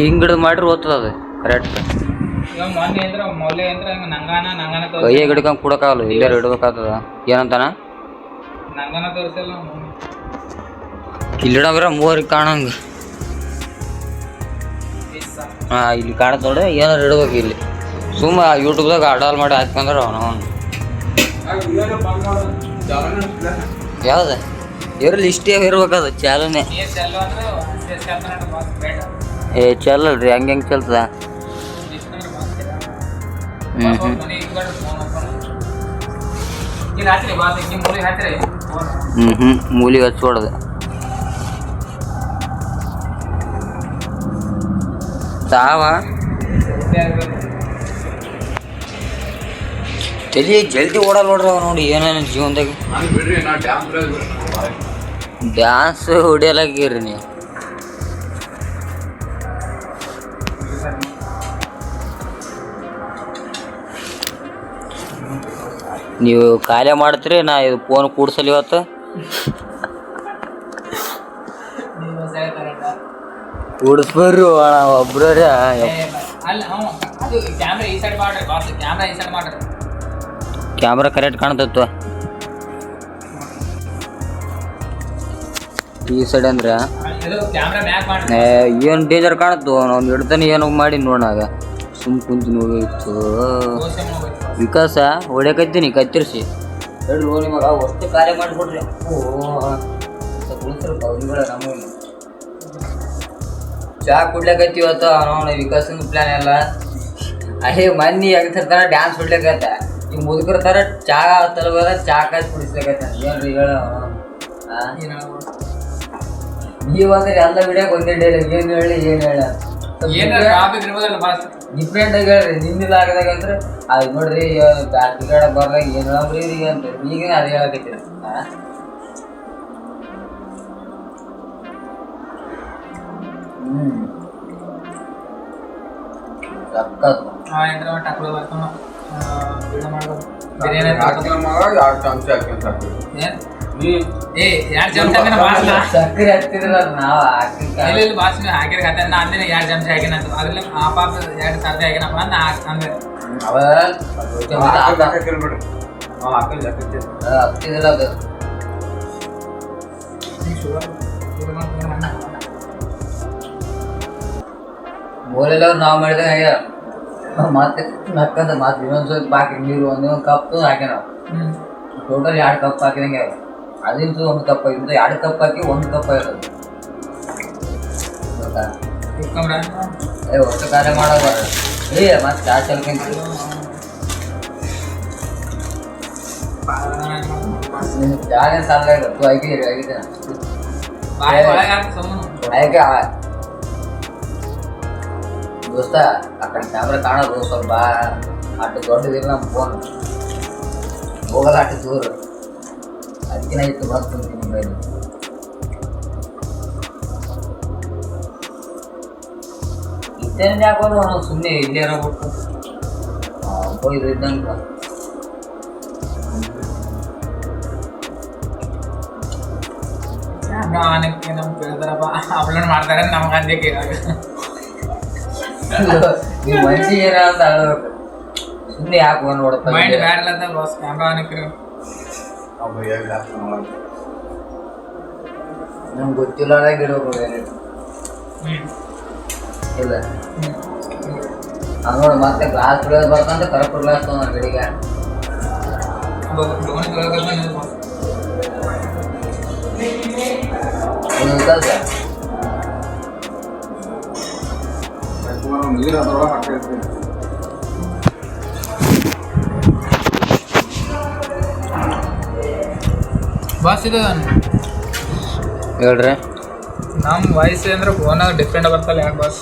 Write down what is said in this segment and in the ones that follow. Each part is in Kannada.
ಹಿಂಗಡ್ ಮಾಡ್ರಿ ಓದ್ತದ ಅದು ಕರೆಕ್ಟ್. ಕೈಯಾಗ ಹಿಡ್ಕೊಂಡ್ ಕೊಡಕ್ಕಾಗಲ್ಲ, ಎಲ್ಲಾರು ಇಡ್ಬೇಕಾಗ್ತದ. ಏನಂತಾನ ಇಲ್ಲಿಡಂಗ್ರ ಮೂವರಿಗೆ ಕಾಣಂಗ. ಇಲ್ಲಿ ಕಾಣತ್ ನೋಡಿ, ಏನಾರು ಇಡ್ಬೇಕು ಇಲ್ಲಿ. ಸುಮ್ಮ ಯೂಟ್ಯೂಬ್ದಾಗ ಅಡಾಲ್ ಮಾಡಿ ಹಾಕ್ಕೊಂಡ್ರ ಅವನು ಯಾವ್ದ ಇರಲಿ ಇಷ್ಟೇ ಇರ್ಬೇಕದು ಚಾಲನೆ. ಏ ಚಲಲ್ರಿ, ಹಂಗೆ ಚಲ್ತದ. ಮೂಲಿಗೆ ಹಚ್ಚೋಡ್ದ. ತಾವ ತಲೆ ಜಲ್ದಿ ಓಡಲ್ಲ ನೋಡ್ರಿ ಅವ. ನೋಡಿ ಏನೇನು ಜೀವನದಾಗ ಡ್ಯಾನ್ಸ್ ಹೊಡಿಯಲಾಗಿರಿ ನೀವು. ನೀವು ಖಾಲಿ ಮಾಡ್ತೀರಿ, ನಾ ಇದು ಫೋನ್ ಕೂಡ್ಸಲಿ ಇವತ್ತು. ಕೂಡಿಸ್ಬರ್ರಿ ಒಬ್ರ. ಕ್ಯಾಮ್ರಾ ಕರೆಕ್ಟ್ ಕಾಣ್ತತ್ವ ಈ ಸೈಡ್ ಅಂದ್ರೆ ಏನು ಡೇಂಜರ್ ಕಾಣತ್ತು. ನಾವು ಹಿಡ್ತಾನೆ ಏನೋ ಮಾಡಿ ನೋಡಾಗ ಸುಮ್ ಕುಂತು ನೋಡಿತ್ತು. ವಿಕಾಸ ಹೊಡ್ಯಾಕತ್ತೀನಿ ಕತ್ತಿರಿಸಿ ಹೇಳಿ ನಿಮಗ ಅಷ್ಟು ಕಾರ್ಯ ಮಾಡಿಕೊಡ್ರಿ. ನಮ್ಮ ಚಾ ಕುಡ್ಲಕತ್ತೀವತ್ತ ಅವನು ವಿಕಾಸನ ಪ್ಲಾನ್ ಎಲ್ಲ. ಅಹೇ ಮನ್ನಿ ಆಗ್ತಿರ್ತಾರ ಡ್ಯಾನ್ಸ್ ಹೊಡ್ಲಕತ್ತ. ಈಗ ಮುದುಕರ್ತಾರ ಚಾ ತಲುಪದ ಚಾ ಕಾಯಿ ಕುಡಿಸ್ಲಕತ್ತ. ಏನ್ರಿ ಹೇಳ ನೀವಂದ್ರೆ ಎಲ್ಲ ವಿಡಿಯೋಗೆ ಒಂದೇ ಡೈಲಾಗ್ ಏನು ಹೇಳಿ ಏನು ಹೇಳ ಡಿಫ್ರೆಂಟ್ ಆಗಿ ಹೇಳ್ರಿ. ನಿಮ್ಮಿದ ಆಗದಾಗ ಅಂದ್ರೆ ಅದು ನೋಡ್ರಿ ಕ್ರಿಕೆಟ್ ಬರ್ದಾಗ ಏನು ಹೇಳಂಬ್ರಿ ಅಂತ ಈಗ ಅದು ಹೇಳಕತ್ತೀರ. ಸಕ್ಕರೆ ಹಾಕ್ತಿದ್ರಲ್ಲ ನಾವು ಮೂಲೆಲ್ಲ ನಾವು ಮಾಡಿದಾಗ ಮತ್ತೆ ನಕ್ಕಂತ ಮತ್ತೆ ಇನ್ನೊಂದು ಸ್ವಲ್ಪ ಹಾಕಿ ನೀರು ಒಂದೊಂದು ಕಪ್ ಹಾಕ್ಯಾನ. ಟೋಟಲ್ 2 ಕಪ್ ಹಾಕಿದಂಗೆ ಅದಿಂತು 1 ಕಪ್ ಆಗಿದ್ದು 2 ಕಪ್ ಹಾಕಿ 1 ಕಪ್ ಆಗಿರೋದು ಗೊತ್ತಾ. ಒಟ್ಟು ಕಾರ್ಯ ಮಾಡೋದು ಮತ್ತೆ ಚಾ ಚಲ್ಕೊಂತ ಜಾಗ ಸಾಲ ಗೊತ್ತು ಆಗಿದೆ ದೋಸ್ತ. ಆ ಕಡೆ ಕ್ಯಾಮ್ರಾ ಕಾಣೋದು ಸ್ವಲ್ಪ ಅಷ್ಟು ದೊಡ್ಡದಿಲ್ಲ. ನಮ್ಮ ಫೋನ್ ಹೋಗಲ್ಲ ಅಷ್ಟು ದೂರ. ಅದಕ್ಕಿನ ಇತ್ತು ಬರ್ತೀನಿ ಮೊಬೈಲ್. ಇದ್ದೇನು ಯಾಕೋದು ನಾವು ಸುಮ್ಮನೆ ಇಲ್ಲೇ ಇರೋಬಿಟ್ಟು ಇದು ಇದ್ದಂಗೆ. ಅಪ್ಲೋಡ್ ಮಾಡ್ತಾರೆ ನಮ್ಗೆ ಅಂಜಕ್ಕೆ ನೀವು ಮನ್ಸಿಗೆ ಏನ ಅಂತ ಹೇಳ್ಬೇಕು. ಸುಮ್ಮನೆ ಯಾಕೆ ಒಂದು ನೋಡ್ತಾರೆ ಮೈಂಡ್ ಬ್ಯಾಡ್ಲಂತ ಬಾಸ್ ಕ್ಯಾಮ್ರಾ ಅನ್ಕ್ರಿ. ನಮ್ಗೆ ಗೊತ್ತಿಲ್ಲದಾಗ ಇಡಬೇಕು ಇಲ್ಲ. ನೋಡಿ ಮತ್ತೆ ಗ್ಲಾಸ್ ಬಿಡೋದು ಬರ್ತಂತ ಕರೆಕ್ಟ್ ಗ್ಲಾಸ್ ತೊಗೊಂಡು ಗಡಿಗೆ ಬಾಸ್. ಇದು ಹೇಳ್ರಿ. ನಮ್ಮ ವಾಯ್ಸ್ ಅಂದ್ರೆ ಫೋನಾಗ ಡಿಫ್ರೆಂಟ್ ಬರ್ತಲ್ಲ ಯಾಕೆ ಬಾಸ್?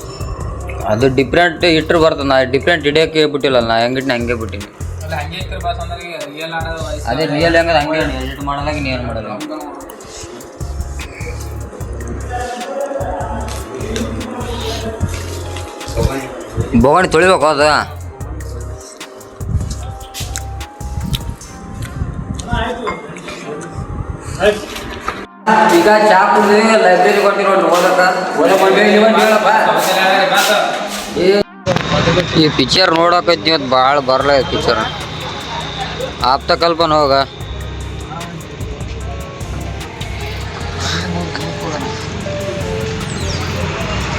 ಅದು ಡಿಫ್ರೆಂಟ್ ಇಟ್ಟರು ಬರ್ತದೆ. ನಾ ಡಿಫ್ರೆಂಟ್ ಹಿಡಿಯೋಕೆ ಬಿಟ್ಟಿಲ್ಲ. ನಾ ಹೆಂಗಿಟ್ಟು ಹಂಗೆ ಬಿಟ್ಟಿನಿ. ಅಲ್ಲ ಹಂಗೆ ಇರ್ತಾರೆ ಬಾಸ್ ಅಂದ್ರೆ ರಿಯಲ್ ಆಡೋದು ವಾಯ್ಸ್. ಅದೇ ರಿಯಲ್ ಹೆಂಗದ ಹಂಗೆ ಎಡಿಟ್ ಮಾಡೋದಾಗ ನೀ ಏನು ಮಾಡೋದು. ಬೋಗಣಿ ತೊಳಿಬೇಕು ಅದು. ಈಗ ಚಾ ಕುಡಿದ್ವಿ ಲೈಬ್ರರಿ ಕೊಟ್ಟಿ ನೋಡ್ರಿ ಹೇಳಪ್ಪ ಈ ಪಿಕ್ಚರ್ ನೋಡಕೈತಿ ಇವತ್ತು ಭಾಳ ಬರಲ್ಲ ಪಿಕ್ಚರ್ ಆಪ್ತ ಕಲ್ಪನ ಹೋಗ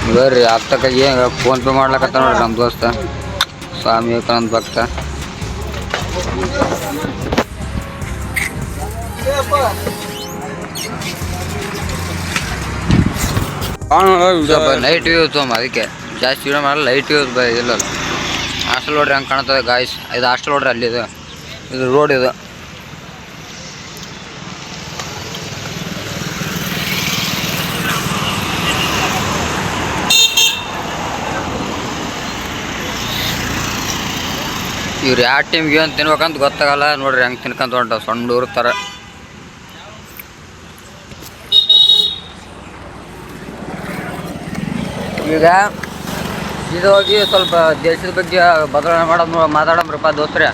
ಬರ್ರಿ ಆಪ್ತಕ ಏನು ಫೋನ್ ಪೇ ಮಾಡ್ಲಕತ್ತ ನೋಡ್ರಿ ನಮ್ಮ ದೋಸ್ತ ಸ್ವಾಮಿ ವಿವೇಕಾನಂದ ಭಕ್ತ ಲೈಟ್ ಯೂಸ್ ಅದಕ್ಕೆ ಜಾಸ್ತಿ ವಿಡಿಯೋ ಮಾಡಲ್ಲ ಲೈಟ್ ಯೂಸ್ ಇಲ್ಲ ಹಾಸ್ಟೆಲ್ ನೋಡ್ರಿ ಹಂಗೆ ಕಾಣ್ತದೆ ಗಾಯ್ಸ್ ಇದು ಹಾಸ್ಟೆಲ್ ನೋಡ್ರಿ ಅಲ್ಲಿ ಇದು ರೋಡ್ ಇದು ಇವ್ರು ಯಾವ ಟೀಮ್ಗೆ ಏನು ತಿನ್ಬೇಕಂತ ಗೊತ್ತಾಗಲ್ಲ ನೋಡ್ರಿ ಹೆಂಗೆ ತಿನ್ಕೊಂತ ಹೊಂಟ ಸಣ್ಣ ಥರ ಈಗ ಇದು ಹೋಗಿ ಸ್ವಲ್ಪ ದೇಶದ ಬಗ್ಗೆ ಬದಲಾವಣೆ ಮಾಡೋದು ಮಾತಾಡಮ್ರಪ್ಪ ದೋಸ್ತ್ರೆ